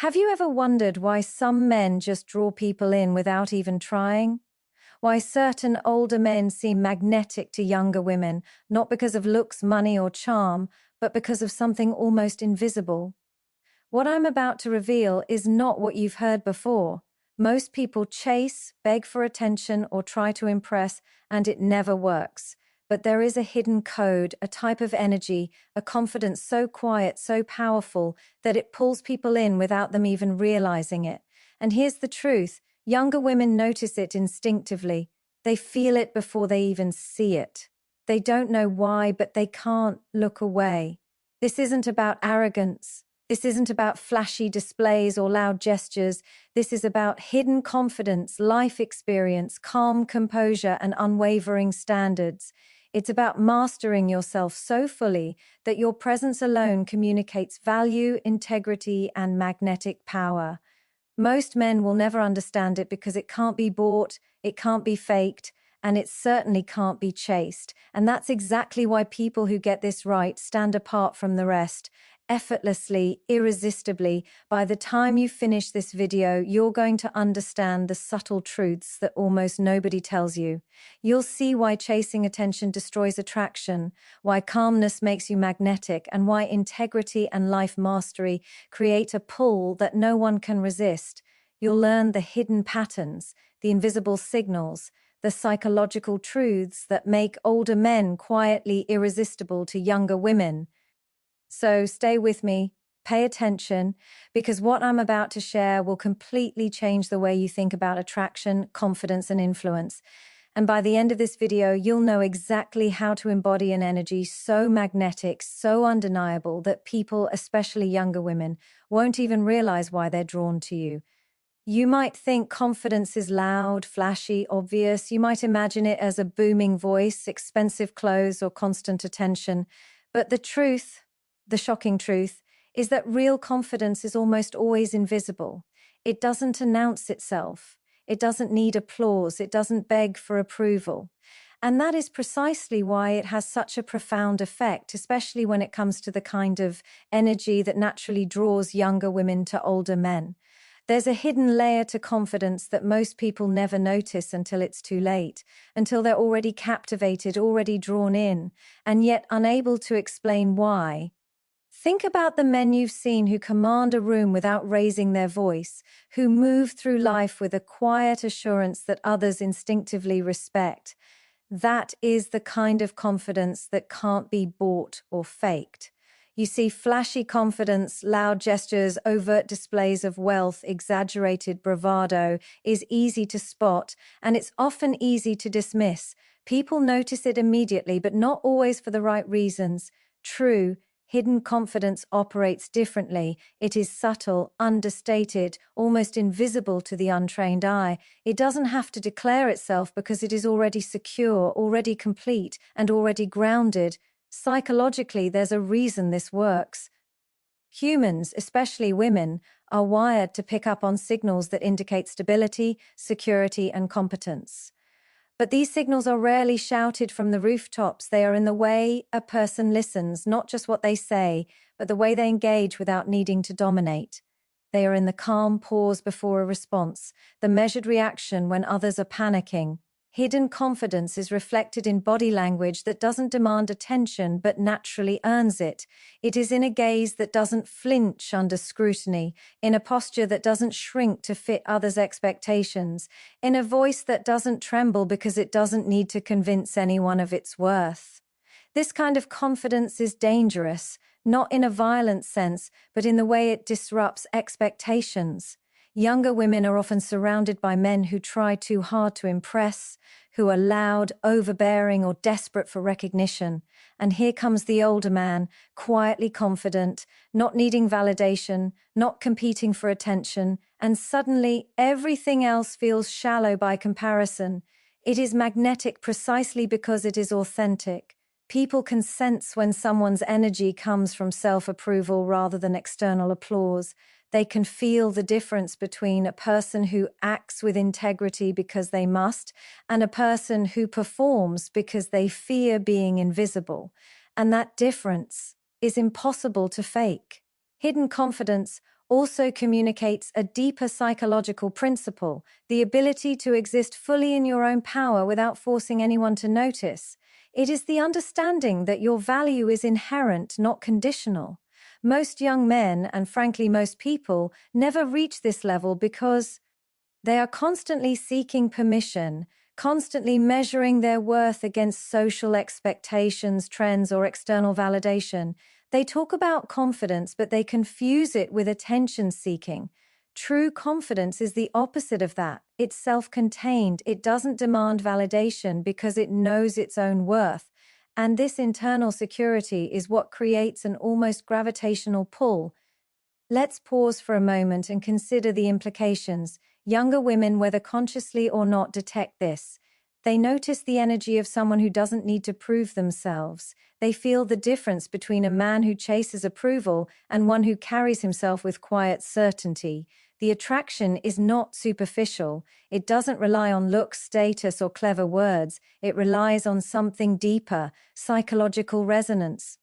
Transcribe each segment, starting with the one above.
Have you ever wondered why some men just draw people in without even trying? Why certain older men seem magnetic to younger women, not because of looks, money, or charm, but because of something almost invisible? What I'm about to reveal is not what you've heard before. Most people chase, beg for attention, or try to impress, and it never works. But there is a hidden code, a type of energy, a confidence so quiet, so powerful, that it pulls people in without them even realizing it. And here's the truth: younger women notice it instinctively. They feel it before they even see it. They don't know why, but they can't look away. This isn't about arrogance. This isn't about flashy displays or loud gestures. This is about hidden confidence, life experience, calm composure, and unwavering standards. It's about mastering yourself so fully that your presence alone communicates value, integrity, and magnetic power. Most men will never understand it because it can't be bought, it can't be faked, and it certainly can't be chased. And that's exactly why people who get this right stand apart from the rest. Effortlessly, irresistibly. By the time you finish this video, you're going to understand the subtle truths that almost nobody tells you. You'll see why chasing attention destroys attraction, why calmness makes you magnetic, and why integrity and life mastery create a pull that no one can resist. You'll learn the hidden patterns, the invisible signals, the psychological truths that make older men quietly irresistible to younger women. So stay with me, pay attention, because what I'm about to share will completely change the way you think about attraction, confidence, and influence. And by the end of this video, you'll know exactly how to embody an energy so magnetic, so undeniable, that people, especially younger women, won't even realize why they're drawn to you. You might think confidence is loud, flashy, obvious. You might imagine it as a booming voice, expensive clothes, or constant attention. But the shocking truth, is that real confidence is almost always invisible. It doesn't announce itself. It doesn't need applause. It doesn't beg for approval. And that is precisely why it has such a profound effect, especially when it comes to the kind of energy that naturally draws younger women to older men. There's a hidden layer to confidence that most people never notice until it's too late, until they're already captivated, already drawn in, and yet unable to explain why. Think about the men you've seen who command a room without raising their voice, who move through life with a quiet assurance that others instinctively respect. That is the kind of confidence that can't be bought or faked. You see, flashy confidence, loud gestures, overt displays of wealth, exaggerated bravado is easy to spot, and it's often easy to dismiss. People notice it immediately, but not always for the right reasons. True, hidden confidence operates differently. It is subtle, understated, almost invisible to the untrained eye. It doesn't have to declare itself because it is already secure, already complete, and already grounded. Psychologically, there's a reason this works. Humans, especially women, are wired to pick up on signals that indicate stability, security, and competence. But these signals are rarely shouted from the rooftops. They are in the way a person listens, not just what they say, but the way they engage without needing to dominate. They are in the calm pause before a response, the measured reaction when others are panicking. Hidden confidence is reflected in body language that doesn't demand attention but naturally earns it. It is in a gaze that doesn't flinch under scrutiny, in a posture that doesn't shrink to fit others' expectations, in a voice that doesn't tremble because it doesn't need to convince anyone of its worth. This kind of confidence is dangerous, not in a violent sense, but in the way it disrupts expectations. Younger women are often surrounded by men who try too hard to impress, who are loud, overbearing, or desperate for recognition. And here comes the older man, quietly confident, not needing validation, not competing for attention, and suddenly everything else feels shallow by comparison. It is magnetic precisely because it is authentic. People can sense when someone's energy comes from self-approval rather than external applause. They can feel the difference between a person who acts with integrity because they must and a person who performs because they fear being invisible. And that difference is impossible to fake. Hidden confidence also communicates a deeper psychological principle, the ability to exist fully in your own power without forcing anyone to notice. It is the understanding that your value is inherent, not conditional. Most young men, and frankly most people, never reach this level because they are constantly seeking permission, constantly measuring their worth against social expectations, trends, or external validation. They talk about confidence, but they confuse it with attention seeking. True confidence is the opposite of that. It's self-contained. It doesn't demand validation because it knows its own worth. And this internal security is what creates an almost gravitational pull. Let's pause for a moment and consider the implications. Younger women, whether consciously or not, detect this. They notice the energy of someone who doesn't need to prove themselves. They feel the difference between a man who chases approval and one who carries himself with quiet certainty. The attraction is not superficial. It doesn't rely on looks, status, or clever words. It relies on something deeper, psychological resonance.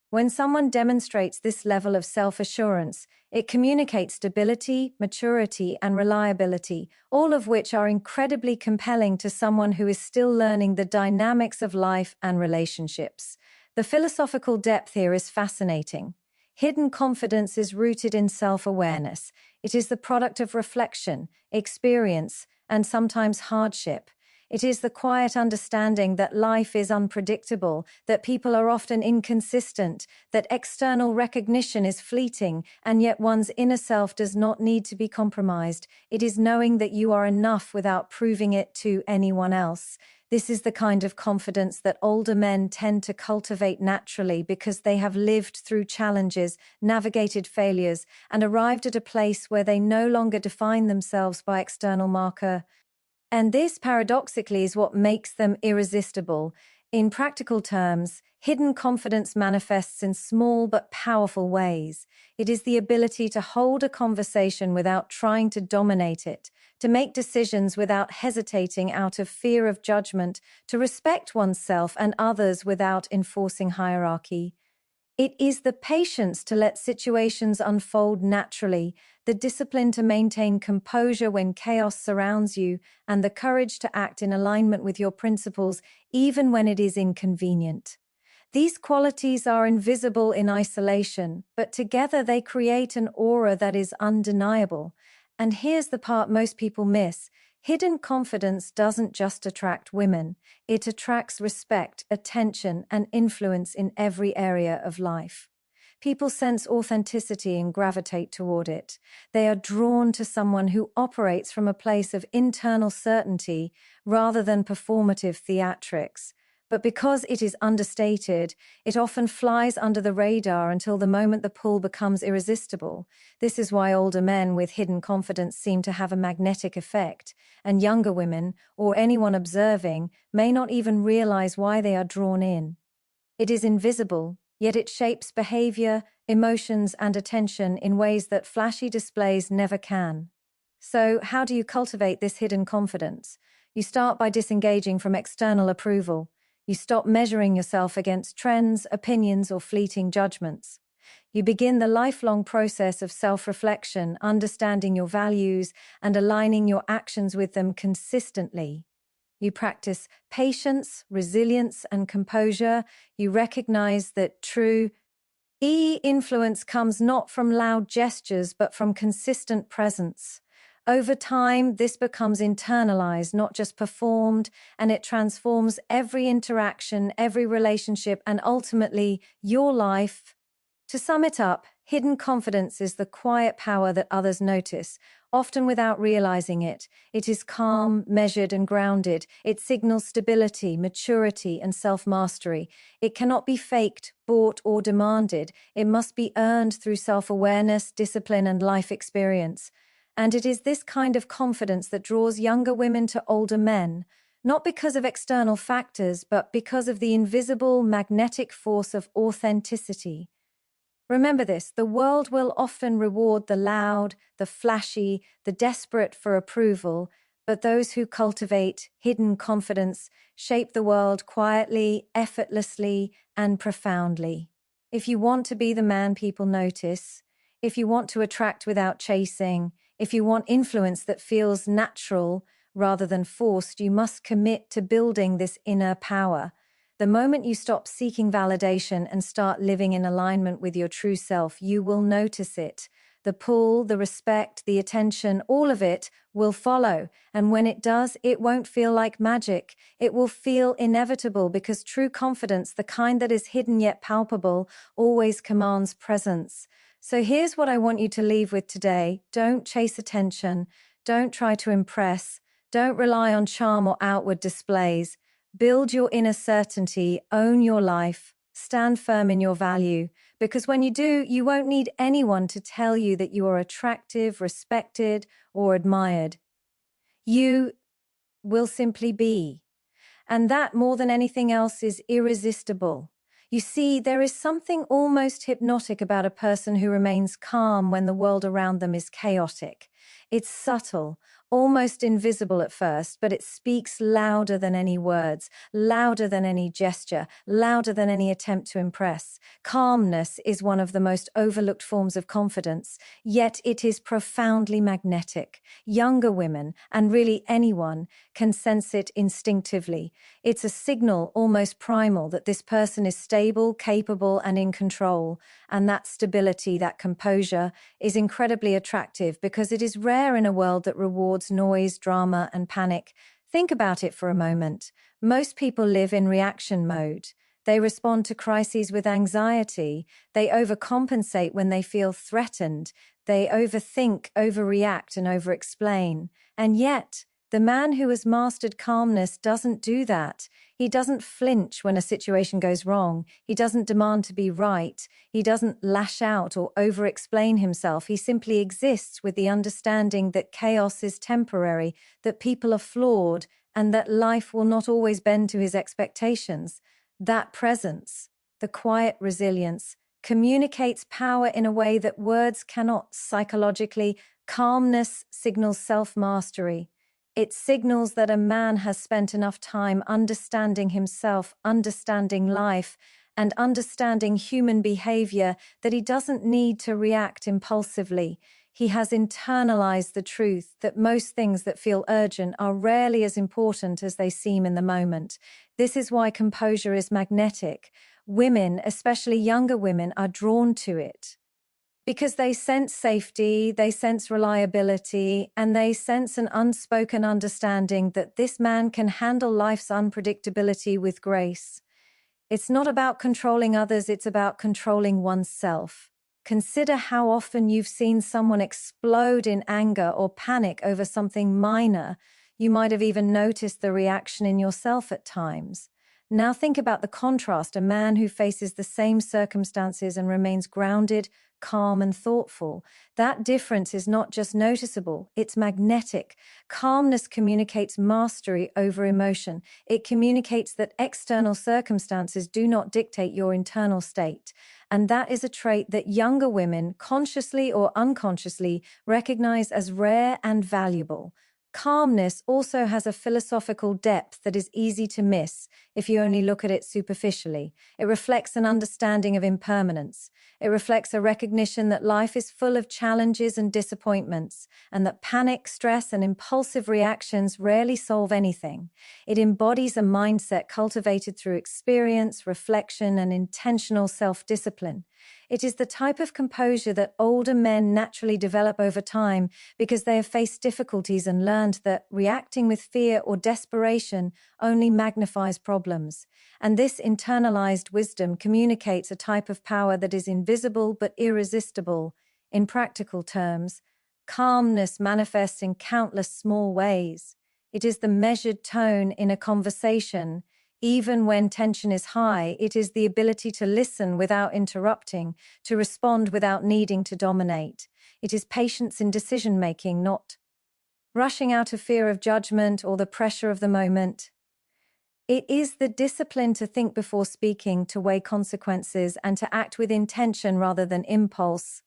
When someone demonstrates this level of self-assurance, it communicates stability, maturity, and reliability, all of which are incredibly compelling to someone who is still learning the dynamics of life and relationships. The philosophical depth here is fascinating. Hidden confidence is rooted in self-awareness. It is the product of reflection, experience, and sometimes hardship. It is the quiet understanding that life is unpredictable, that people are often inconsistent, that external recognition is fleeting, and yet one's inner self does not need to be compromised. It is knowing that you are enough without proving it to anyone else. This is the kind of confidence that older men tend to cultivate naturally because they have lived through challenges, navigated failures, and arrived at a place where they no longer define themselves by external marker. And this, paradoxically, is what makes them irresistible. In practical terms, hidden confidence manifests in small but powerful ways. It is the ability to hold a conversation without trying to dominate it, to make decisions without hesitating out of fear of judgment, to respect oneself and others without enforcing hierarchy. It is the patience to let situations unfold naturally, the discipline to maintain composure when chaos surrounds you, and the courage to act in alignment with your principles even when it is inconvenient. These qualities are invisible in isolation, but together they create an aura that is undeniable. And here's the part most people miss. Hidden confidence doesn't just attract women. It attracts respect, attention, and influence in every area of life. People sense authenticity and gravitate toward it. They are drawn to someone who operates from a place of internal certainty rather than performative theatrics. But because it is understated, it often flies under the radar until the moment the pull becomes irresistible. This is why older men with hidden confidence seem to have a magnetic effect, and younger women, or anyone observing, may not even realize why they are drawn in. It is invisible, yet it shapes behavior, emotions, and attention in ways that flashy displays never can. So, how do you cultivate this hidden confidence? You start by disengaging from external approval. You stop measuring yourself against trends, opinions, or fleeting judgments. You begin the lifelong process of self-reflection, understanding your values, and aligning your actions with them consistently. You practice patience, resilience, and composure. You recognize that true influence comes not from loud gestures, but from consistent presence. Over time, this becomes internalized, not just performed, and it transforms every interaction, every relationship, and ultimately, your life. To sum it up, hidden confidence is the quiet power that others notice, often without realizing it. It is calm, measured, and grounded. It signals stability, maturity, and self-mastery. It cannot be faked, bought, or demanded. It must be earned through self-awareness, discipline, and life experience. And it is this kind of confidence that draws younger women to older men, not because of external factors, but because of the invisible, magnetic force of authenticity. Remember this, the world will often reward the loud, the flashy, the desperate for approval, but those who cultivate hidden confidence shape the world quietly, effortlessly, and profoundly. If you want to be the man people notice, If you want to attract without chasing, if you want influence that feels natural rather than forced, you must commit to building this inner power. The moment you stop seeking validation and start living in alignment with your true self, you will notice it. The pull, the respect, the attention, all of it will follow. And when it does, it won't feel like magic. It will feel inevitable because true confidence, the kind that is hidden yet palpable, always commands presence. So here's what I want you to leave with today. Don't chase attention. Don't try to impress. Don't rely on charm or outward displays. Build your inner certainty, own your life, stand firm in your value, because when you do, you won't need anyone to tell you that you are attractive, respected, or admired. You will simply be. And that, more than anything else, is irresistible. You see, there is something almost hypnotic about a person who remains calm when the world around them is chaotic. It's subtle, almost invisible at first, but it speaks louder than any words, louder than any gesture, louder than any attempt to impress. Calmness is one of the most overlooked forms of confidence, yet it is profoundly magnetic. Younger women, and really anyone, can sense it instinctively. It's a signal, almost primal, that this person is stable, capable, and in control. And that stability, that composure, is incredibly attractive because it is rare in a world that rewards noise, drama, and panic. Think about it for a moment. Most people live in reaction mode. They respond to crises with anxiety. They overcompensate when they feel threatened. They overthink, overreact, and overexplain. And yet, the man who has mastered calmness doesn't do that. He doesn't flinch when a situation goes wrong. He doesn't demand to be right. He doesn't lash out or over-explain himself. He simply exists with the understanding that chaos is temporary, that people are flawed, and that life will not always bend to his expectations. That presence, the quiet resilience, communicates power in a way that words cannot. Psychologically, calmness signals self-mastery. It signals that a man has spent enough time understanding himself, understanding life, and understanding human behavior that he doesn't need to react impulsively. He has internalized the truth that most things that feel urgent are rarely as important as they seem in the moment. This is why composure is magnetic. Women, especially younger women, are drawn to it because they sense safety, they sense reliability, and they sense an unspoken understanding that this man can handle life's unpredictability with grace. It's not about controlling others, it's about controlling oneself. Consider how often you've seen someone explode in anger or panic over something minor. You might have even noticed the reaction in yourself at times. Now think about the contrast, a man who faces the same circumstances and remains grounded, calm, and thoughtful. That difference is not just noticeable, it's magnetic. Calmness communicates mastery over emotion. It communicates that external circumstances do not dictate your internal state. And that is a trait that younger women, consciously or unconsciously, recognize as rare and valuable. Calmness also has a philosophical depth that is easy to miss if you only look at it superficially. It reflects an understanding of impermanence. It reflects a recognition that life is full of challenges and disappointments, and that panic, stress, and impulsive reactions rarely solve anything. It embodies a mindset cultivated through experience, reflection, and intentional self-discipline. It is the type of composure that older men naturally develop over time because they have faced difficulties and learned that reacting with fear or desperation only magnifies problems. And this internalized wisdom communicates a type of power that is invisible but irresistible. In practical terms, calmness manifests in countless small ways. It is the measured tone in a conversation. Even when tension is high, it is the ability to listen without interrupting, to respond without needing to dominate. It is patience in decision-making, not rushing out of fear of judgment or the pressure of the moment. It is the discipline to think before speaking, to weigh consequences, and to act with intention rather than impulse.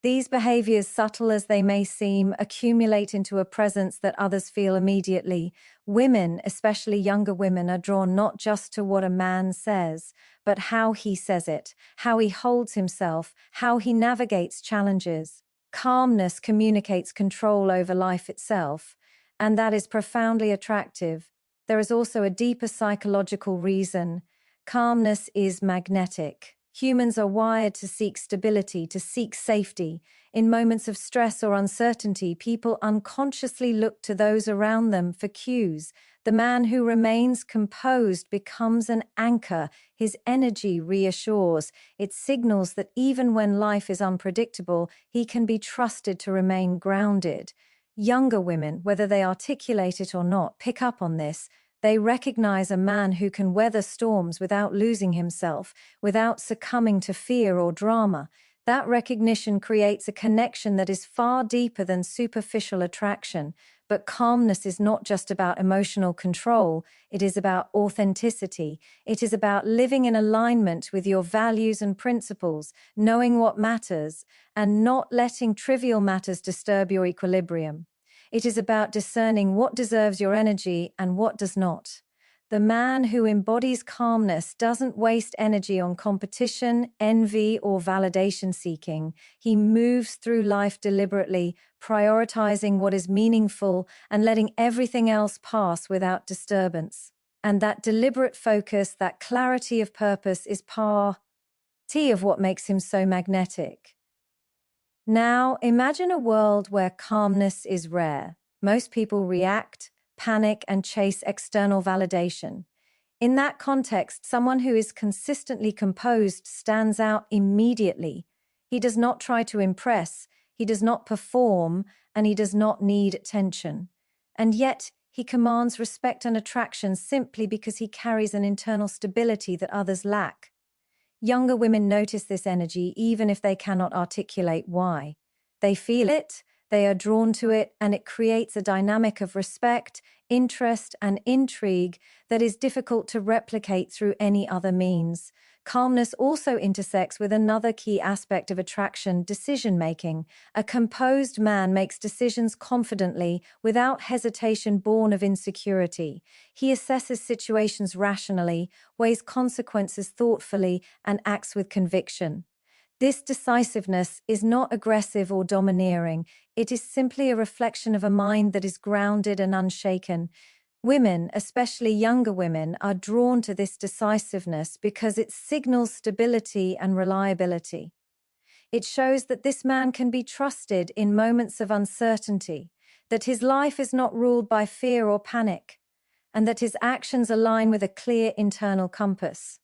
These behaviors, subtle as they may seem, accumulate into a presence that others feel immediately. Women, especially younger women, are drawn not just to what a man says, but how he says it, how he holds himself, how he navigates challenges. Calmness communicates control over life itself, and that is profoundly attractive. There is also a deeper psychological reason. Calmness is magnetic. Humans are wired to seek stability, to seek safety. In moments of stress or uncertainty, people unconsciously look to those around them for cues. The man who remains composed becomes an anchor. His energy reassures. It signals that even when life is unpredictable, he can be trusted to remain grounded. Younger women, whether they articulate it or not, pick up on this. They recognize a man who can weather storms without losing himself, without succumbing to fear or drama. That recognition creates a connection that is far deeper than superficial attraction. But calmness is not just about emotional control, it is about authenticity. It is about living in alignment with your values and principles, knowing what matters, and not letting trivial matters disturb your equilibrium. It is about discerning what deserves your energy and what does not. The man who embodies calmness doesn't waste energy on competition, envy, or validation seeking. He moves through life deliberately, prioritizing what is meaningful and letting everything else pass without disturbance. And that deliberate focus, that clarity of purpose is part of what makes him so magnetic. Now, imagine a world where calmness is rare. Most people react, panic, and chase external validation. In that context, someone who is consistently composed stands out immediately. He does not try to impress, he does not perform, and he does not need attention. And yet, he commands respect and attraction simply because he carries an internal stability that others lack. Younger women notice this energy even if they cannot articulate why. They feel it, they are drawn to it, and it creates a dynamic of respect, interest, and intrigue that is difficult to replicate through any other means. Calmness also intersects with another key aspect of attraction: decision-making. A composed man makes decisions confidently, without hesitation born of insecurity. He assesses situations rationally, weighs consequences thoughtfully, and acts with conviction. This decisiveness is not aggressive or domineering. It is simply a reflection of a mind that is grounded and unshaken. Women, especially younger women, are drawn to this decisiveness because it signals stability and reliability. It shows that this man can be trusted in moments of uncertainty, that his life is not ruled by fear or panic, and that his actions align with a clear internal compass.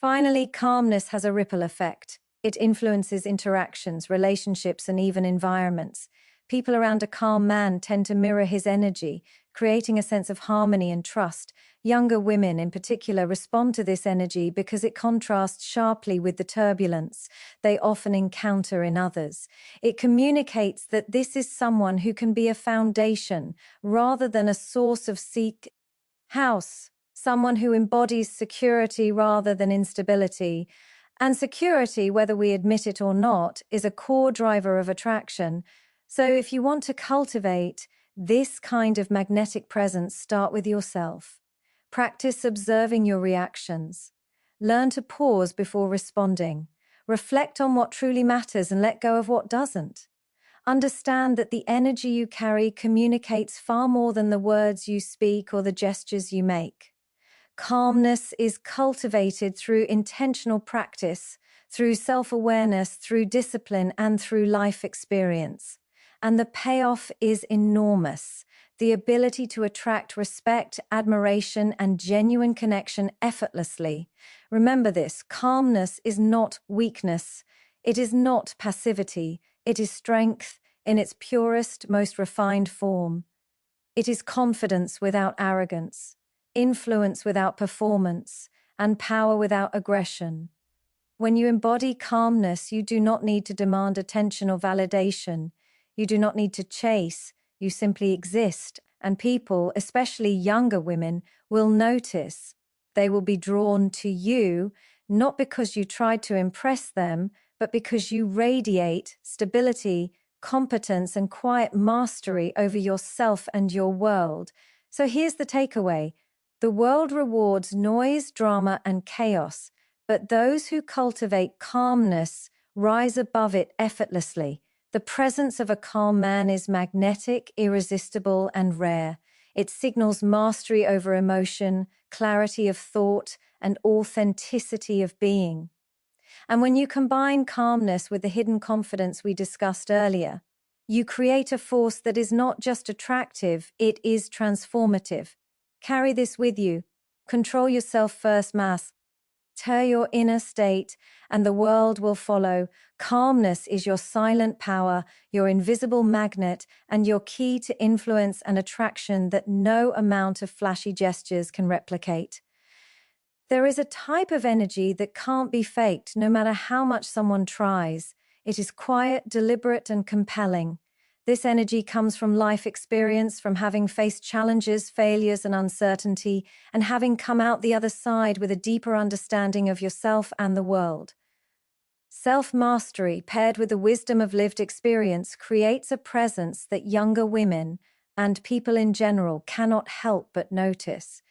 Finally, calmness has a ripple effect. It influences interactions, relationships, and even environments. People around a calm man tend to mirror his energy, creating a sense of harmony and trust. Younger women, in particular, respond to this energy because it contrasts sharply with the turbulence they often encounter in others. It communicates that this is someone who can be a foundation rather than a source of house, someone who embodies security rather than instability. And security, whether we admit it or not, is a core driver of attraction. So if you want to cultivate this kind of magnetic presence, start with yourself. Practice observing your reactions. Learn to pause before responding. Reflect on what truly matters and let go of what doesn't. Understand that the energy you carry communicates far more than the words you speak or the gestures you make. Calmness is cultivated through intentional practice, through self-awareness, through discipline, and through life experience. And the payoff is enormous. The ability to attract respect, admiration, and genuine connection effortlessly. Remember this: calmness is not weakness. It is not passivity. It is strength in its purest, most refined form. It is confidence without arrogance, influence without performance, and power without aggression. When you embody calmness, you do not need to demand attention or validation. You do not need to chase. You simply exist, and people, especially younger women, will notice. They will be drawn to you, not because you tried to impress them, but because you radiate stability, competence, and quiet mastery over yourself and your world. So here's the takeaway. The world rewards noise, drama, and chaos, but those who cultivate calmness rise above it effortlessly. The presence of a calm man is magnetic, irresistible, and rare. It signals mastery over emotion, clarity of thought, and authenticity of being. And when you combine calmness with the hidden confidence we discussed earlier, you create a force that is not just attractive, it is transformative. Carry this with you. Control yourself first, master your inner state, and the world will follow. Calmness is your silent power, your invisible magnet, and your key to influence and attraction that no amount of flashy gestures can replicate. There is a type of energy that can't be faked, no matter how much someone tries. It is quiet, deliberate, and compelling. This energy comes from life experience, from having faced challenges, failures, and uncertainty, and having come out the other side with a deeper understanding of yourself and the world. Self-mastery, paired with the wisdom of lived experience, creates a presence that younger women, and people in general, cannot help but notice.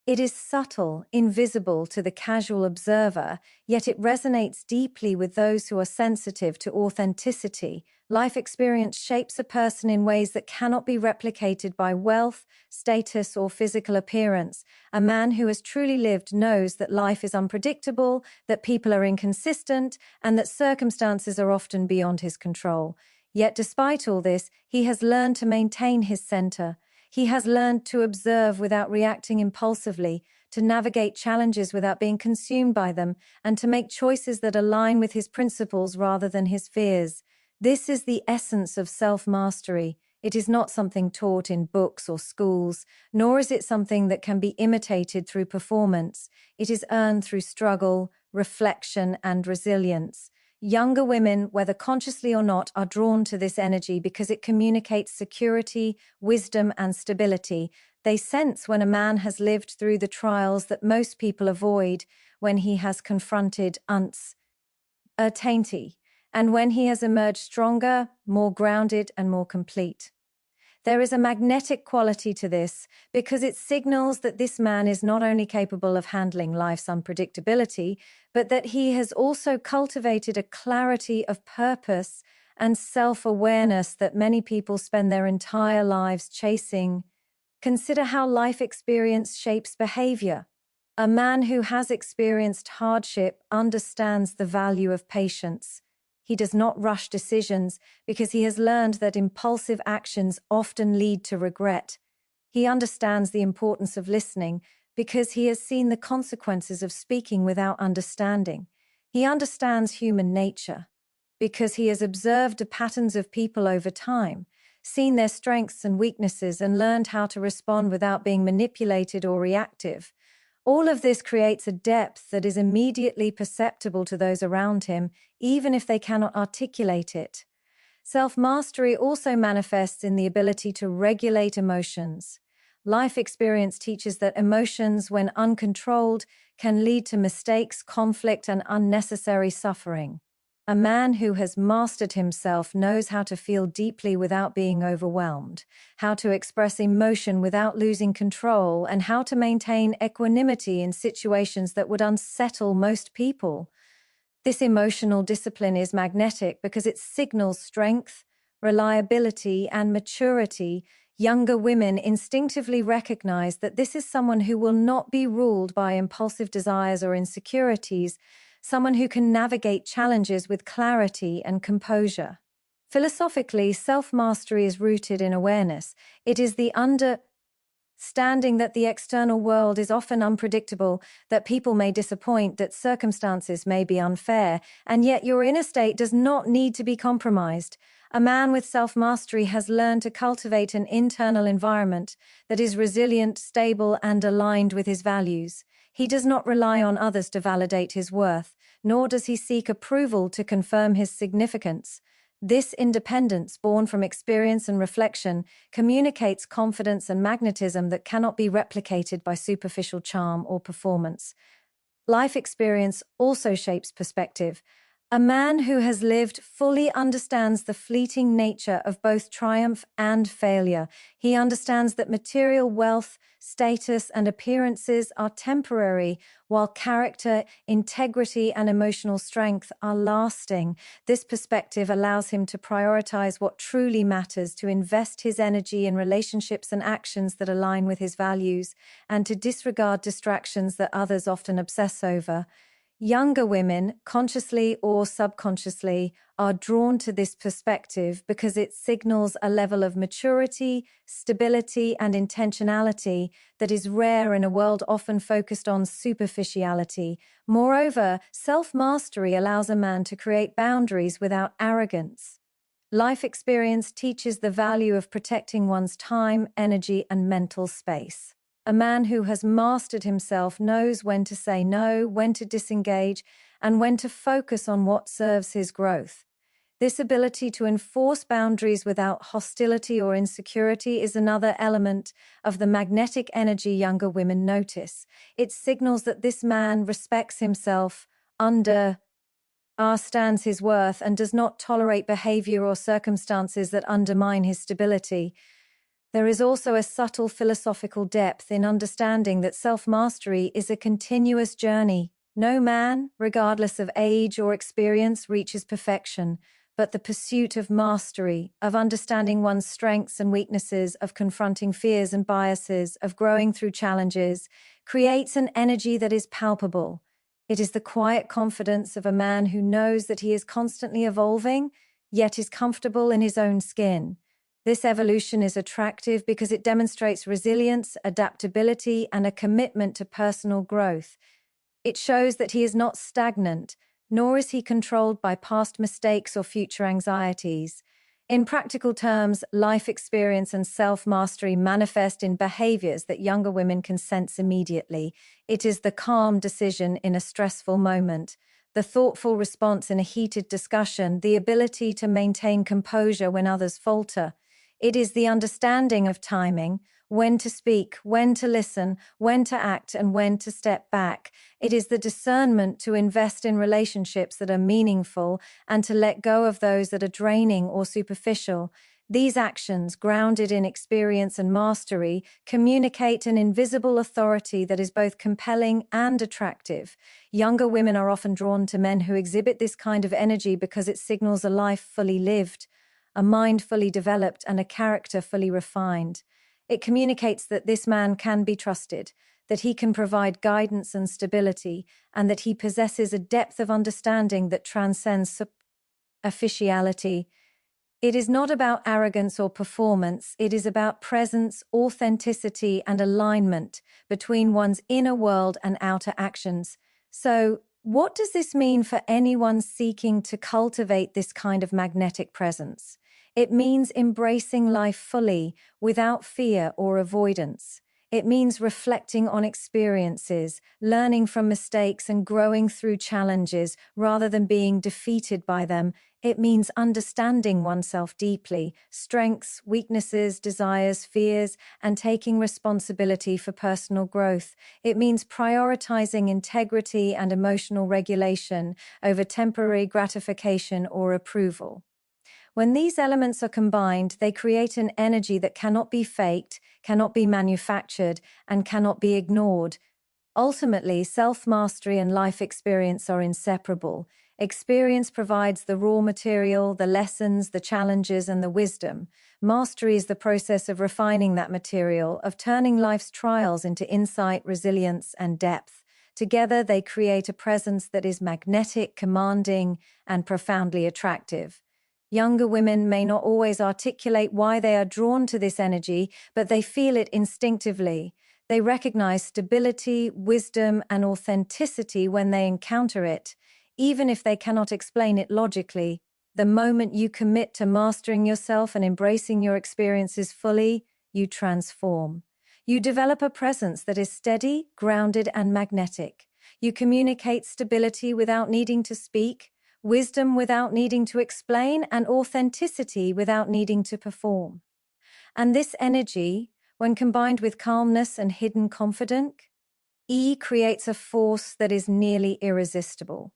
It is subtle, invisible to the casual observer, yet it resonates deeply with those who are sensitive to authenticity. Life experience shapes a person in ways that cannot be replicated by wealth, status, or physical appearance. A man who has truly lived knows that life is unpredictable, that people are inconsistent, and that circumstances are often beyond his control. Yet despite all this, he has learned to maintain his center. He has learned to observe without reacting impulsively, to navigate challenges without being consumed by them, and to make choices that align with his principles rather than his fears. This is the essence of self-mastery. It is not something taught in books or schools, nor is it something that can be imitated through performance. It is earned through struggle, reflection, and resilience. Younger women, whether consciously or not, are drawn to this energy because it communicates security, wisdom, and stability. They sense when a man has lived through the trials that most people avoid, when he has confronted uncertainty, and when he has emerged stronger, more grounded, and more complete. There is a magnetic quality to this because it signals that this man is not only capable of handling life's unpredictability, but that he has also cultivated a clarity of purpose and self-awareness that many people spend their entire lives chasing. Consider how life experience shapes behavior. A man who has experienced hardship understands the value of patience. He does not rush decisions because he has learned that impulsive actions often lead to regret. He understands the importance of listening because he has seen the consequences of speaking without understanding. He understands human nature because he has observed the patterns of people over time, seen their strengths and weaknesses, and learned how to respond without being manipulated or reactive. All of this creates a depth that is immediately perceptible to those around him, even if they cannot articulate it. Self-mastery also manifests in the ability to regulate emotions. Life experience teaches that emotions, when uncontrolled, can lead to mistakes, conflict, and unnecessary suffering. A man who has mastered himself knows how to feel deeply without being overwhelmed, how to express emotion without losing control, and how to maintain equanimity in situations that would unsettle most people. This emotional discipline is magnetic because it signals strength, reliability, and maturity. Younger women instinctively recognize that this is someone who will not be ruled by impulsive desires or insecurities, someone who can navigate challenges with clarity and composure. Philosophically, self-mastery is rooted in awareness. It is the understanding that the external world is often unpredictable, that people may disappoint, that circumstances may be unfair, and yet your inner state does not need to be compromised. A man with self-mastery has learned to cultivate an internal environment that is resilient, stable, and aligned with his values. He does not rely on others to validate his worth, nor does he seek approval to confirm his significance. This independence, born from experience and reflection, communicates confidence and magnetism that cannot be replicated by superficial charm or performance. Life experience also shapes perspective. A man who has lived fully understands the fleeting nature of both triumph and failure. He understands that material wealth, status, and appearances are temporary, while character, integrity, and emotional strength are lasting. This perspective allows him to prioritize what truly matters, to invest his energy in relationships and actions that align with his values, and to disregard distractions that others often obsess over. Younger women, consciously or subconsciously, are drawn to this perspective because it signals a level of maturity, stability, and intentionality that is rare in a world often focused on superficiality. Moreover, self-mastery allows a man to create boundaries without arrogance. Life experience teaches the value of protecting one's time, energy, and mental space. A man who has mastered himself knows when to say no, when to disengage, and when to focus on what serves his growth. This ability to enforce boundaries without hostility or insecurity is another element of the magnetic energy younger women notice. It signals that this man respects himself, understands his worth, and does not tolerate behavior or circumstances that undermine his stability. There is also a subtle philosophical depth in understanding that self-mastery is a continuous journey. No man, regardless of age or experience, reaches perfection, but the pursuit of mastery, of understanding one's strengths and weaknesses, of confronting fears and biases, of growing through challenges, creates an energy that is palpable. It is the quiet confidence of a man who knows that he is constantly evolving, yet is comfortable in his own skin. This evolution is attractive because it demonstrates resilience, adaptability, and a commitment to personal growth. It shows that he is not stagnant, nor is he controlled by past mistakes or future anxieties. In practical terms, life experience and self-mastery manifest in behaviors that younger women can sense immediately. It is the calm decision in a stressful moment, the thoughtful response in a heated discussion, the ability to maintain composure when others falter. It is the understanding of timing, when to speak, when to listen, when to act, and when to step back. It is the discernment to invest in relationships that are meaningful and to let go of those that are draining or superficial. These actions, grounded in experience and mastery, communicate an invisible authority that is both compelling and attractive. Younger women are often drawn to men who exhibit this kind of energy because it signals a life fully lived, a mind fully developed, and a character fully refined. It communicates that this man can be trusted, that he can provide guidance and stability, and that he possesses a depth of understanding that transcends superficiality. It is not about arrogance or performance. It is about presence, authenticity, and alignment between one's inner world and outer actions. So, what does this mean for anyone seeking to cultivate this kind of magnetic presence? It means embracing life fully, without fear or avoidance. It means reflecting on experiences, learning from mistakes, and growing through challenges rather than being defeated by them. It means understanding oneself deeply, strengths, weaknesses, desires, fears, and taking responsibility for personal growth. It means prioritizing integrity and emotional regulation over temporary gratification or approval. When these elements are combined, they create an energy that cannot be faked, cannot be manufactured, and cannot be ignored. Ultimately, self-mastery and life experience are inseparable. Experience provides the raw material, the lessons, the challenges, and the wisdom. Mastery is the process of refining that material, of turning life's trials into insight, resilience, and depth. Together, they create a presence that is magnetic, commanding, and profoundly attractive. Younger women may not always articulate why they are drawn to this energy, but they feel it instinctively. They recognize stability, wisdom, and authenticity when they encounter it, even if they cannot explain it logically. The moment you commit to mastering yourself and embracing your experiences fully, you transform. You develop a presence that is steady, grounded, and magnetic. You communicate stability without needing to speak, wisdom without needing to explain, and authenticity without needing to perform. And this energy, when combined with calmness and hidden confidence, creates a force that is nearly irresistible.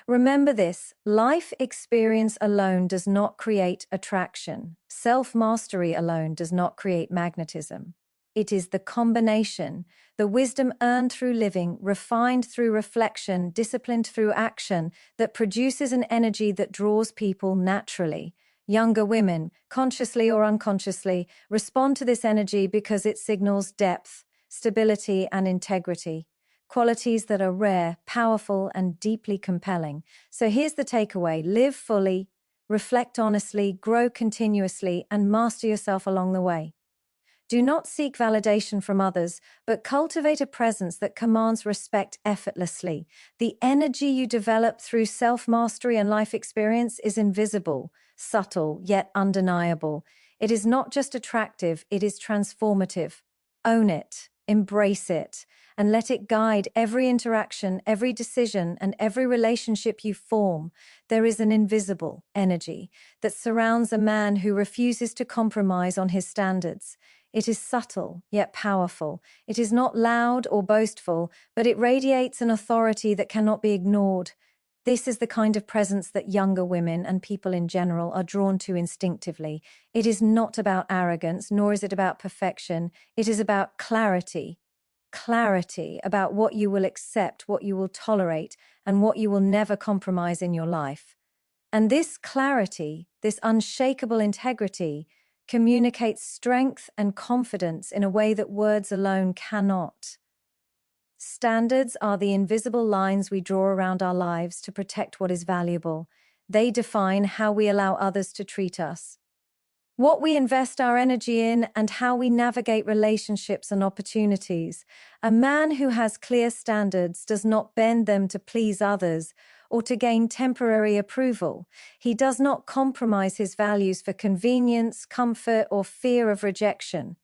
Remember this, life experience alone does not create attraction. Self-mastery alone does not create magnetism. It is the combination, the wisdom earned through living, refined through reflection, disciplined through action, that produces an energy that draws people naturally. Younger women, consciously or unconsciously, respond to this energy because it signals depth, stability, and integrity. Qualities that are rare, powerful, and deeply compelling. So here's the takeaway: live fully, reflect honestly, grow continuously, and master yourself along the way. Do not seek validation from others, but cultivate a presence that commands respect effortlessly. The energy you develop through self-mastery and life experience is invisible, subtle, yet undeniable. It is not just attractive, it is transformative. Own it, embrace it, and let it guide every interaction, every decision, and every relationship you form. There is an invisible energy that surrounds a man who refuses to compromise on his standards. It is subtle, yet powerful. It is not loud or boastful, but it radiates an authority that cannot be ignored. This is the kind of presence that younger women and people in general are drawn to instinctively. It is not about arrogance, nor is it about perfection. It is about clarity. Clarity about what you will accept, what you will tolerate, and what you will never compromise in your life. And this clarity, this unshakable integrity, communicates strength and confidence in a way that words alone cannot. Standards are the invisible lines we draw around our lives to protect what is valuable. They define how we allow others to treat us, what we invest our energy in, and how we navigate relationships and opportunities. A man who has clear standards does not bend them to please others or to gain temporary approval. He does not compromise his values for convenience, comfort, or fear of rejection.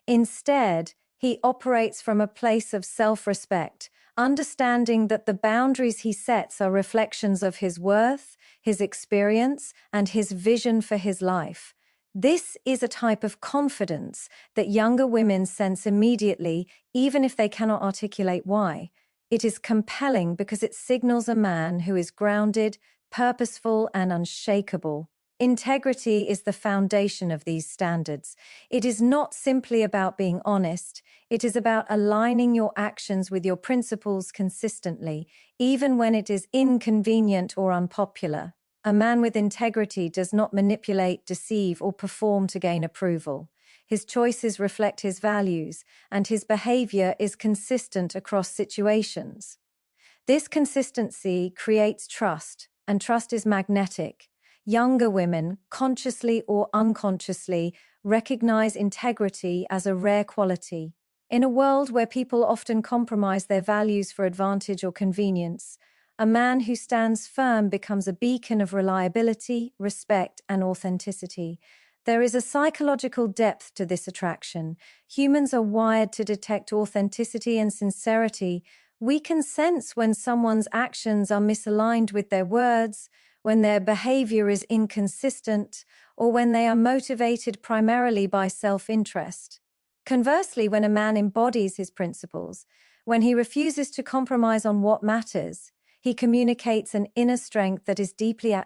Instead, he operates from a place of self-respect, understanding that the boundaries he sets are reflections of his worth, his experience, and his vision for his life. This is a type of confidence that younger women sense immediately, even if they cannot articulate why. It is compelling because it signals a man who is grounded, purposeful, and unshakable. Integrity is the foundation of these standards. It is not simply about being honest. It is about aligning your actions with your principles consistently, even when it is inconvenient or unpopular. A man with integrity does not manipulate, deceive, or perform to gain approval. His choices reflect his values, and his behavior is consistent across situations. This consistency creates trust, and trust is magnetic. Younger women, consciously or unconsciously, recognize integrity as a rare quality. In a world where people often compromise their values for advantage or convenience, a man who stands firm becomes a beacon of reliability, respect, and authenticity. There is a psychological depth to this attraction. Humans are wired to detect authenticity and sincerity. We can sense when someone's actions are misaligned with their words, when their behavior is inconsistent, or when they are motivated primarily by self-interest. Conversely, when a man embodies his principles, when he refuses to compromise on what matters, he communicates an inner strength that is deeply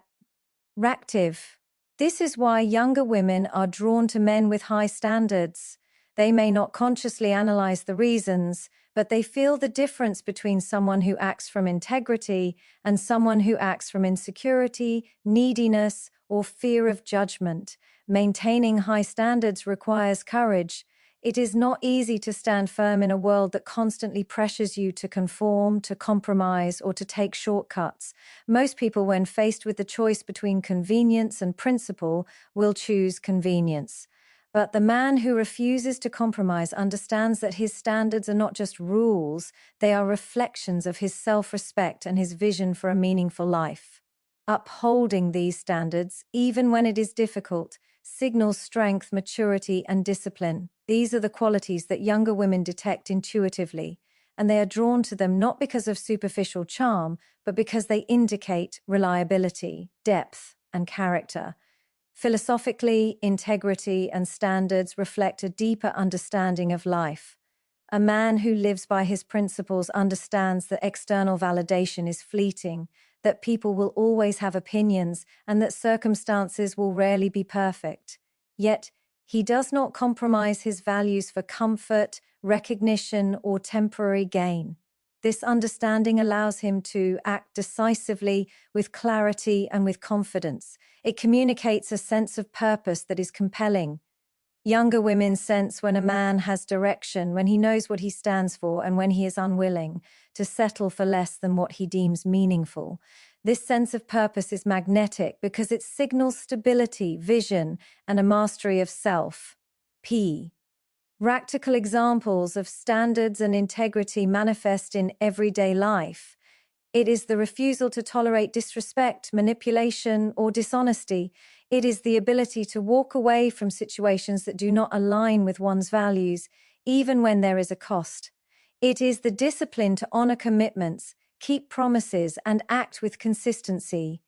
attractive. This is why younger women are drawn to men with high standards. They may not consciously analyze the reasons, but they feel the difference between someone who acts from integrity and someone who acts from insecurity, neediness, or fear of judgment. Maintaining high standards requires courage. It is not easy to stand firm in a world that constantly pressures you to conform, to compromise, or to take shortcuts. Most people, when faced with the choice between convenience and principle, will choose convenience. But the man who refuses to compromise understands that his standards are not just rules, they are reflections of his self-respect and his vision for a meaningful life. Upholding these standards, even when it is difficult, signals strength, maturity, and discipline. These are the qualities that younger women detect intuitively, and they are drawn to them not because of superficial charm, but because they indicate reliability, depth, and character. Philosophically, integrity and standards reflect a deeper understanding of life. A man who lives by his principles understands that external validation is fleeting, that people will always have opinions, and that circumstances will rarely be perfect. Yet, he does not compromise his values for comfort, recognition, or temporary gain. This understanding allows him to act decisively, with clarity, and with confidence. It communicates a sense of purpose that is compelling. Younger women sense when a man has direction, when he knows what he stands for, and when he is unwilling to settle for less than what he deems meaningful. This sense of purpose is magnetic because it signals stability, vision, and a mastery of self. Practical examples of standards and integrity manifest in everyday life. It is the refusal to tolerate disrespect, manipulation, or dishonesty. It is the ability to walk away from situations that do not align with one's values, even when there is a cost. It is the discipline to honor commitments, keep promises, and act with consistency.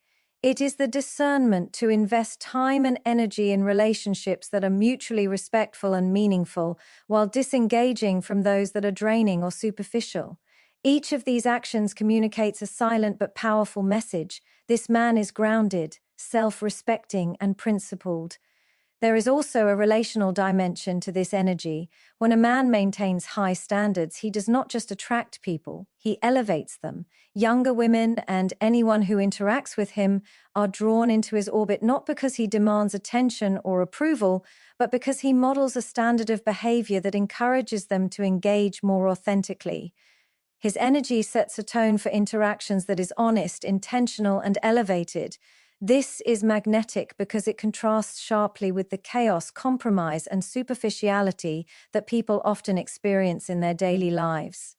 It is the discernment to invest time and energy in relationships that are mutually respectful and meaningful, while disengaging from those that are draining or superficial. Each of these actions communicates a silent but powerful message. This man is grounded, self-respecting, and principled. There is also a relational dimension to this energy. When a man maintains high standards, he does not just attract people, he elevates them. Younger women and anyone who interacts with him are drawn into his orbit not because he demands attention or approval, but because he models a standard of behavior that encourages them to engage more authentically. His energy sets a tone for interactions that is honest, intentional, and elevated. This is magnetic because it contrasts sharply with the chaos, compromise, and superficiality that people often experience in their daily lives.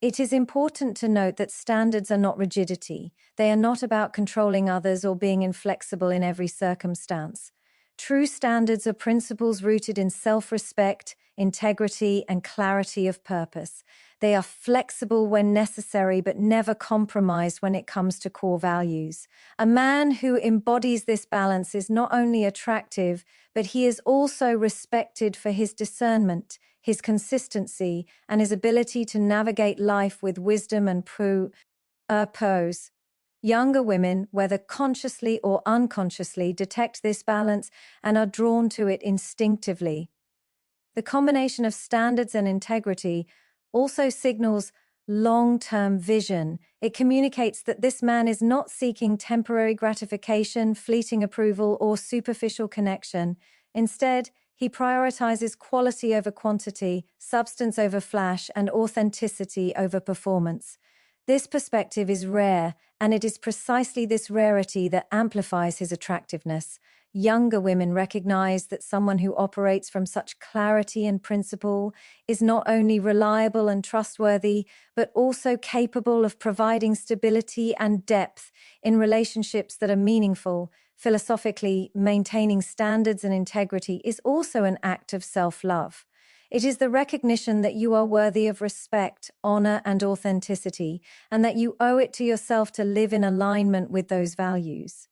It is important to note that standards are not rigidity. They are not about controlling others or being inflexible in every circumstance. True standards are principles rooted in self-respect, integrity, and clarity of purpose. They are flexible when necessary, but never compromised when it comes to core values. A man who embodies this balance is not only attractive, but he is also respected for his discernment, his consistency, and his ability to navigate life with wisdom and purpose. Younger women, whether consciously or unconsciously, detect this balance and are drawn to it instinctively. The combination of standards and integrity also signals long-term vision. It communicates that this man is not seeking temporary gratification, fleeting approval, or superficial connection. Instead, he prioritizes quality over quantity, substance over flash, and authenticity over performance. This perspective is rare, and it is precisely this rarity that amplifies his attractiveness. Younger women recognize that someone who operates from such clarity and principle is not only reliable and trustworthy, but also capable of providing stability and depth in relationships that are meaningful. Philosophically, maintaining standards and integrity is also an act of self-love. It is the recognition that you are worthy of respect, honor, and authenticity, and that you owe it to yourself to live in alignment with those values.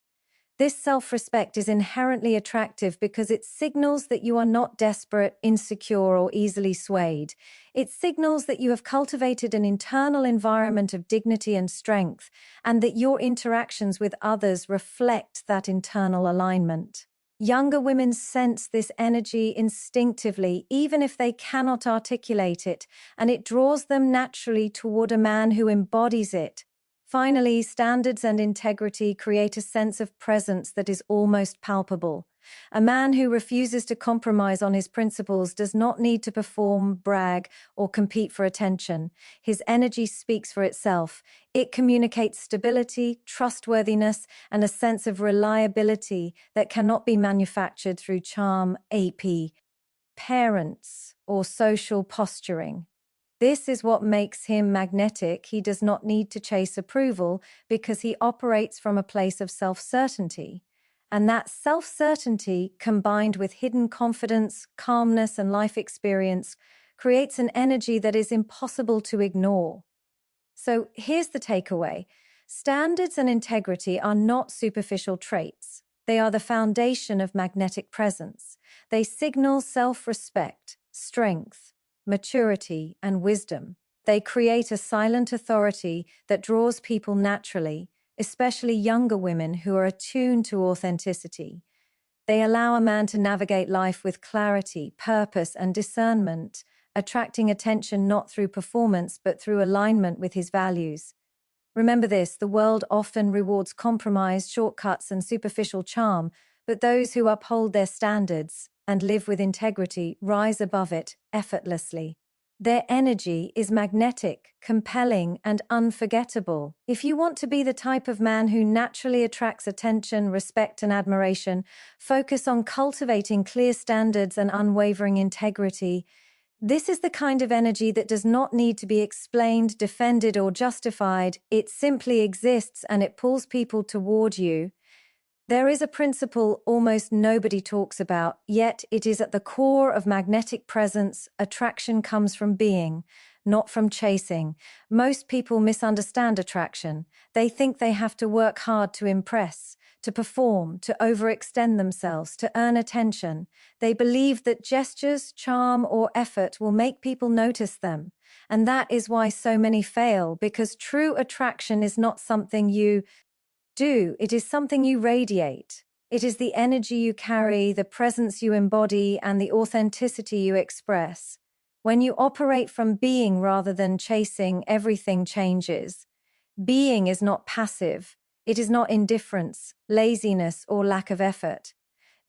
This self-respect is inherently attractive because it signals that you are not desperate, insecure, or easily swayed. It signals that you have cultivated an internal environment of dignity and strength, and that your interactions with others reflect that internal alignment. Younger women sense this energy instinctively, even if they cannot articulate it, and it draws them naturally toward a man who embodies it. Finally, standards and integrity create a sense of presence that is almost palpable. A man who refuses to compromise on his principles does not need to perform, brag, or compete for attention. His energy speaks for itself. It communicates stability, trustworthiness, and a sense of reliability that cannot be manufactured through charm, appearance, or social posturing. This is what makes him magnetic. He does not need to chase approval because he operates from a place of self-certainty. And that self-certainty, combined with hidden confidence, calmness, and life experience, creates an energy that is impossible to ignore. So here's the takeaway. Standards and integrity are not superficial traits. They are the foundation of magnetic presence. They signal self-respect, strength, maturity, and wisdom. They create a silent authority that draws people naturally, especially younger women who are attuned to authenticity. They allow a man to navigate life with clarity, purpose, and discernment, attracting attention not through performance but through alignment with his values. Remember this, the world often rewards compromise, shortcuts, and superficial charm, but those who uphold their standards and live with integrity rise above it effortlessly. Their energy is magnetic, compelling, and unforgettable. If you want to be the type of man who naturally attracts attention, respect, and admiration, focus on cultivating clear standards and unwavering integrity. This is the kind of energy that does not need to be explained, defended, or justified. It simply exists and it pulls people toward you. There is a principle almost nobody talks about, yet it is at the core of magnetic presence. Attraction comes from being, not from chasing. Most people misunderstand attraction. They think they have to work hard to impress, to perform, to overextend themselves, to earn attention. They believe that gestures, charm, or effort will make people notice them. And that is why so many fail, because true attraction is not something you do, it is something you radiate. It is the energy you carry, the presence you embody, and the authenticity you express. When you operate from being rather than chasing, everything changes. Being is not passive. It is not indifference, laziness, or lack of effort.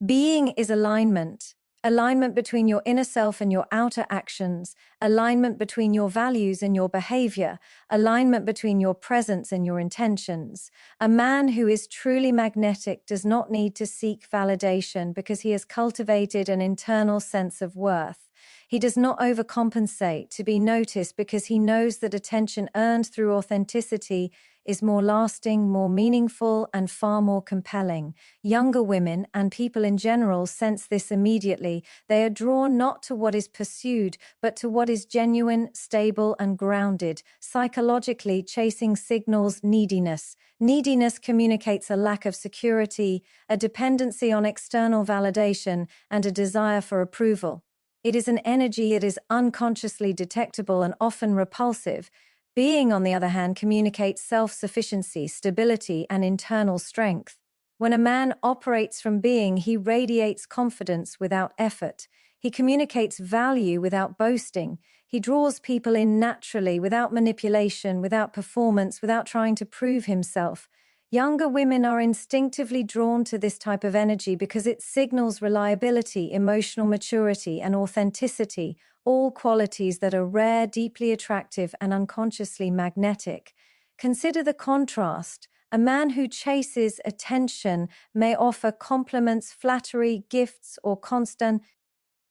Being is alignment. Alignment between your inner self and your outer actions, alignment between your values and your behavior, alignment between your presence and your intentions. A man who is truly magnetic does not need to seek validation because he has cultivated an internal sense of worth. He does not overcompensate to be noticed because he knows that attention earned through authenticity is more lasting, more meaningful, and far more compelling. Younger women and people in general sense this immediately. They are drawn not to what is pursued, but to what is genuine, stable, and grounded. Psychologically, chasing signals neediness. Neediness communicates a lack of security, a dependency on external validation, and a desire for approval. It is an energy that is unconsciously detectable and often repulsive. Being, on the other hand, communicates self-sufficiency, stability, and internal strength. When a man operates from being, he radiates confidence without effort. He communicates value without boasting. He draws people in naturally, without manipulation, without performance, without trying to prove himself. Younger women are instinctively drawn to this type of energy because it signals reliability, emotional maturity, and authenticity, all qualities that are rare, deeply attractive, and unconsciously magnetic. Consider the contrast. A man who chases attention may offer compliments, flattery, gifts, or constant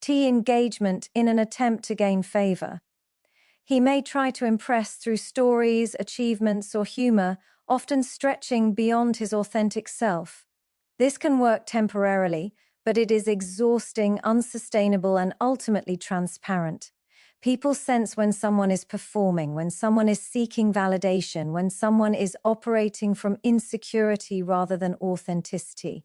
engagement in an attempt to gain favor. He may try to impress through stories, achievements, or humor, often stretching beyond his authentic self. This can work temporarily, but it is exhausting, unsustainable, and ultimately transparent. People sense when someone is performing, when someone is seeking validation, when someone is operating from insecurity rather than authenticity.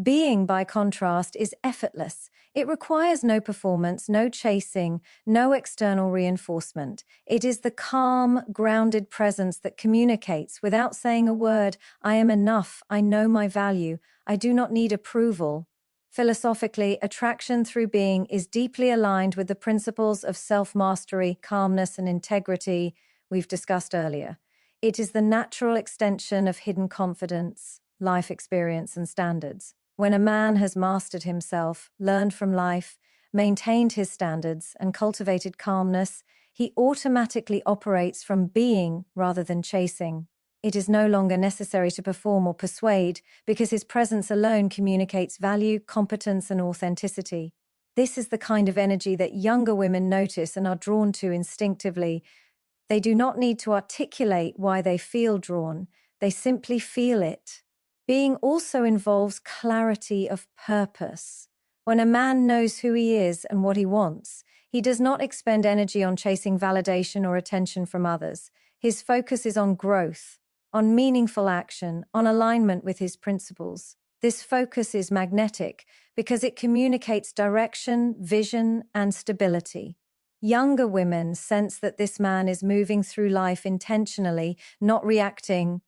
Being, by contrast, is effortless. It requires no performance, no chasing, no external reinforcement. It is the calm, grounded presence that communicates without saying a word. I am enough. I know my value. I do not need approval. Philosophically, attraction through being is deeply aligned with the principles of self-mastery, calmness, and integrity we've discussed earlier. It is the natural extension of hidden confidence, life experience, and standards. When a man has mastered himself, learned from life, maintained his standards, and cultivated calmness, he automatically operates from being rather than chasing. It is no longer necessary to perform or persuade because his presence alone communicates value, competence, and authenticity. This is the kind of energy that younger women notice and are drawn to instinctively. They do not need to articulate why they feel drawn. They simply feel it. Being also involves clarity of purpose. When a man knows who he is and what he wants, he does not expend energy on chasing validation or attention from others. His focus is on growth, on meaningful action, on alignment with his principles. This focus is magnetic because it communicates direction, vision, and stability. Younger women sense that this man is moving through life intentionally, not reacting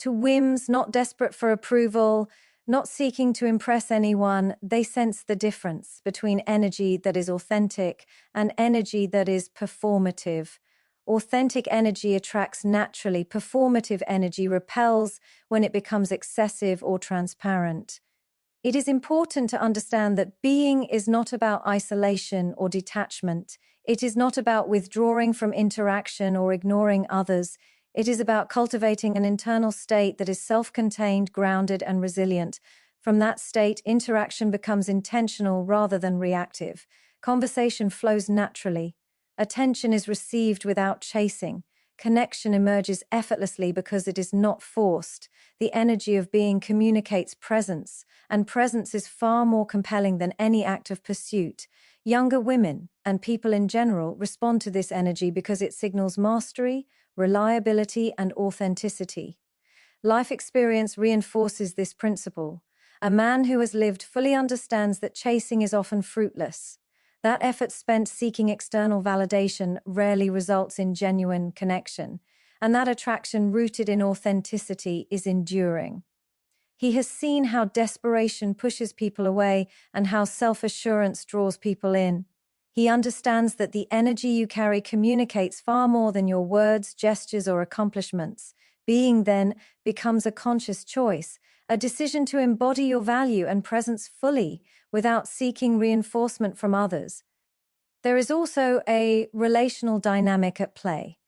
to whims, not desperate for approval, not seeking to impress anyone. They sense the difference between energy that is authentic and energy that is performative. Authentic energy attracts naturally. Performative energy repels when it becomes excessive or transparent. It is important to understand that being is not about isolation or detachment. It is not about withdrawing from interaction or ignoring others. It is about cultivating an internal state that is self-contained, grounded, and resilient. From that state, interaction becomes intentional rather than reactive. Conversation flows naturally. Attention is received without chasing. Connection emerges effortlessly because it is not forced. The energy of being communicates presence, and presence is far more compelling than any act of pursuit. Younger women, and people in general, respond to this energy because it signals mastery, reliability, and authenticity. Life experience reinforces this principle. A man who has lived fully understands that chasing is often fruitless. That effort spent seeking external validation rarely results in genuine connection, and that attraction rooted in authenticity is enduring. He has seen how desperation pushes people away and how self-assurance draws people in. He understands that the energy you carry communicates far more than your words, gestures, or accomplishments. Being then becomes a conscious choice, a decision to embody your value and presence fully without seeking reinforcement from others. There is also a relational dynamic at play.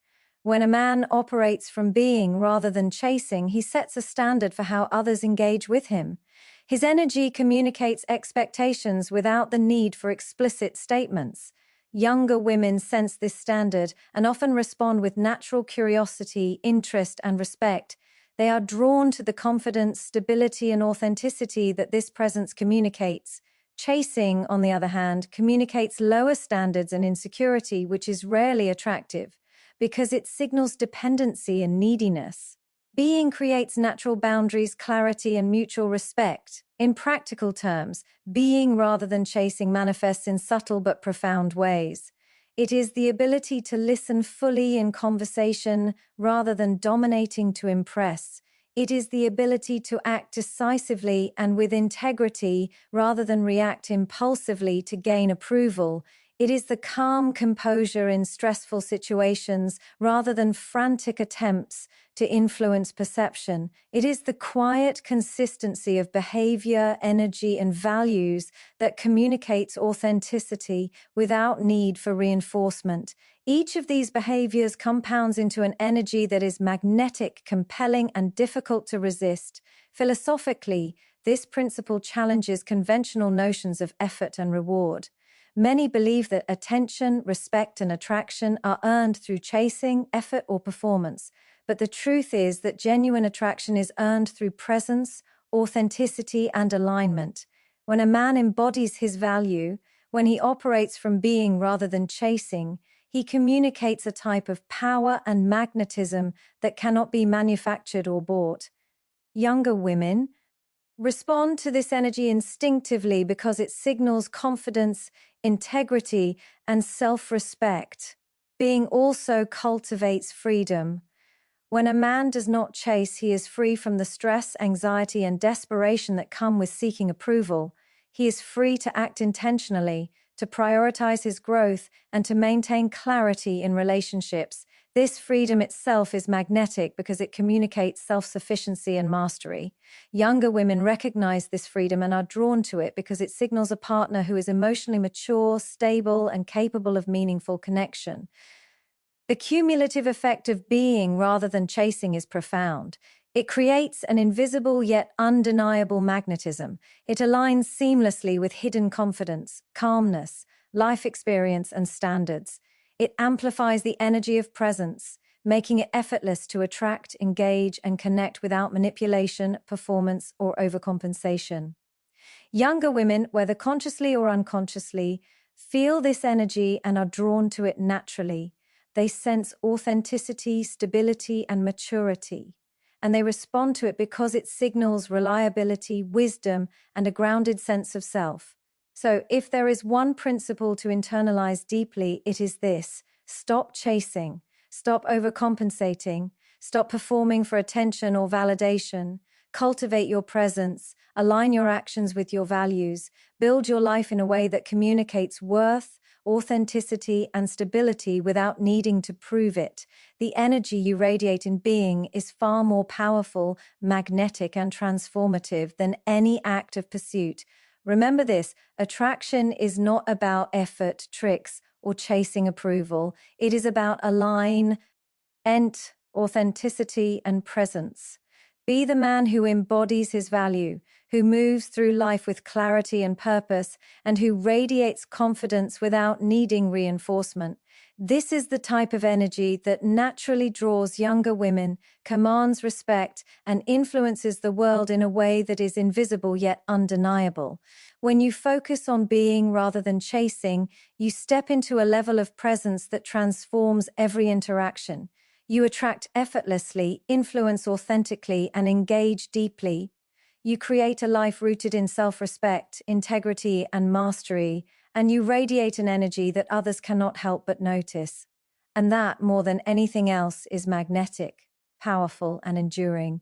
When a man operates from being rather than chasing, he sets a standard for how others engage with him. His energy communicates expectations without the need for explicit statements. Younger women sense this standard and often respond with natural curiosity, interest, and respect. They are drawn to the confidence, stability, and authenticity that this presence communicates. Chasing, on the other hand, communicates lower standards and insecurity, which is rarely attractive, because it signals dependency and neediness. Being creates natural boundaries, clarity, and mutual respect. In practical terms, being rather than chasing manifests in subtle but profound ways. It is the ability to listen fully in conversation rather than dominating to impress. It is the ability to act decisively and with integrity rather than react impulsively to gain approval. It is the calm composure in stressful situations rather than frantic attempts to influence perception. It is the quiet consistency of behavior, energy, and values that communicates authenticity without need for reinforcement. Each of these behaviors compounds into an energy that is magnetic, compelling, and difficult to resist. Philosophically, this principle challenges conventional notions of effort and reward. Many believe that attention, respect, and attraction are earned through chasing, effort, or performance. But the truth is that genuine attraction is earned through presence, authenticity, and alignment. When a man embodies his value, when he operates from being rather than chasing, he communicates a type of power and magnetism that cannot be manufactured or bought. Younger women respond to this energy instinctively because it signals confidence, integrity, and self-respect. Being also cultivates freedom. When a man does not chase, he is free from the stress, anxiety, and desperation that come with seeking approval. He is free to act intentionally, to prioritize his growth, and to maintain clarity in relationships. This freedom itself is magnetic because it communicates self-sufficiency and mastery. Younger women recognize this freedom and are drawn to it because it signals a partner who is emotionally mature, stable, and capable of meaningful connection. The cumulative effect of being rather than chasing is profound. It creates an invisible yet undeniable magnetism. It aligns seamlessly with hidden confidence, calmness, life experience, and standards. It amplifies the energy of presence, making it effortless to attract, engage, and connect without manipulation, performance, or overcompensation. Younger women, whether consciously or unconsciously, feel this energy and are drawn to it naturally. They sense authenticity, stability, and maturity, and they respond to it because it signals reliability, wisdom, and a grounded sense of self. So, if there is one principle to internalize deeply, it is this: stop chasing, stop overcompensating, Stop performing for attention or validation. Cultivate your presence, align your actions with your values, build your life in a way that communicates worth, authenticity, and stability without needing to prove it. The energy you radiate in being is far more powerful, magnetic, and transformative than any act of pursuit. Remember this: attraction is not about effort, tricks, or chasing approval. It is about authenticity, and presence. Be the man who embodies his value, who moves through life with clarity and purpose, and who radiates confidence without needing reinforcement. This is the type of energy that naturally draws younger women, commands respect, and influences the world in a way that is invisible yet undeniable. When you focus on being rather than chasing, you step into a level of presence that transforms every interaction. You attract effortlessly, influence authentically, and engage deeply. You create a life rooted in self-respect, integrity, and mastery, and you radiate an energy that others cannot help but notice. And that, more than anything else, is magnetic, powerful, and enduring.